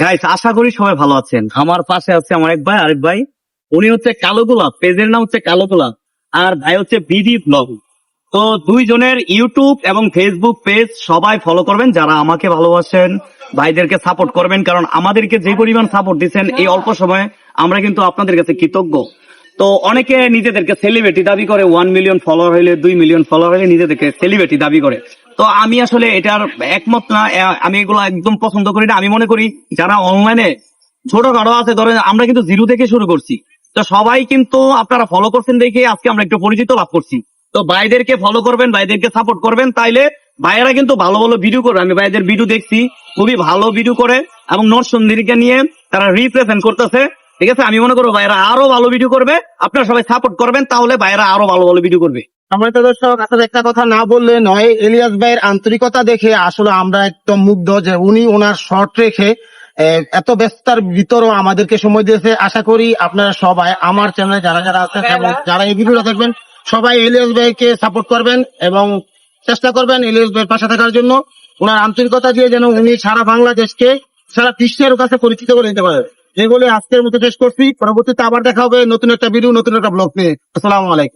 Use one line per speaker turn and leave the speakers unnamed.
Guys, আশা করি সবাই ভালো আছেন। আমার পাশে আছে আমার এক ভাই, আরেক ভাই। উনি হচ্ছে কালো গোলাপ, পেজের নাম হচ্ছে কালো গোলাপ, আর ভাই হচ্ছে বিডি ব্লগ। তো দুইজনের ইউটিউব এবং ফেসবুক পেজ সবাই ফলো করবেন, যারা আমাকে ভালোবাসেন, ভাইদেরকে সাপোর্ট করবেন, কারণ আমাদেরকে যে পরিমাণ সাপোর্ট দিচ্ছেন এই অল্প সময়ে, আমরা কিন্তু আপনাদের কাছে কৃতজ্ঞ। তো অনেকে নিজেদেরকে সেলিব্রিটি দাবি করে, 1 মিলিয়ন ফলোয়ার হইলে, 2 মিলিয়ন ফলোয়ার হইলে নিজেদেরকে সেলিব্রিটি দাবি করে। তো আমি আসলে এটার একমত না, আমি এগুলো একদম পছন্দ করি না। আমি মনে করি যারা অনলাইনে ছোটখাটো আছে, ধরেন আমরা কিন্তু জিরো থেকে শুরু করছি, তো সবাই কিন্তু আপনারা ফলো করছেন দেখে আজকে আমরা একটু পরিচিত লাভ করছি। তো ভাইদেরকে ফলো করবেন, ভাইদেরকে সাপোর্ট করবেন, তাইলে ভাইয়েরা কিন্তু ভালো ভালো ভিডিও করবে। আমি ভাইদের ভিডিও দেখছি, খুবই ভালো ভিডিও করে, এবং নোট সুন্দরীকে নিয়ে তারা রিপ্রেজেন্ট করতেছে। ঠিক আছে, আমি মনে করবো ভাইয়েরা আরো ভালো ভিডিও করবে, আপনারা সবাই সাপোর্ট করবেন, তাহলে ভাইয়েরা আরো ভালো ভালো ভিডিও করবে।
সম্মানিত দর্শক, আসলে একটা কথা না বললে নয়, ইলিয়াস ভাইয়ের আন্তরিকতা দেখে আসলে আমরা একদম মুগ্ধ যে উনি ওনার শর্ট রেখে এত ব্যস্ততার ভিতরও আমাদেরকে সময় দিয়েছে। আশা করি আপনারা সবাই আমার চ্যানেলে যারা যারা আছেন এবং যারা এই ভিডিওটা দেখবেন সবাই ইলিয়াস ভাইকে সাপোর্ট করবেন এবং চেষ্টা করবেন ইলিয়াস ভাইয়ের পাশে থাকার জন্য। ওনার আন্তরিকতা দিয়ে যেন উনি সারা বাংলাদেশকে, সারা বিশ্বের কাছে পরিচিত করে দিতে পারেন। এই বলে আজকের মতো শেষ করছি। পরবর্তীতে আবার দেখা হবে নতুন একটা ভিডিও, নতুন একটা ব্লগ নিয়ে। আসসালামু আলাইকুম।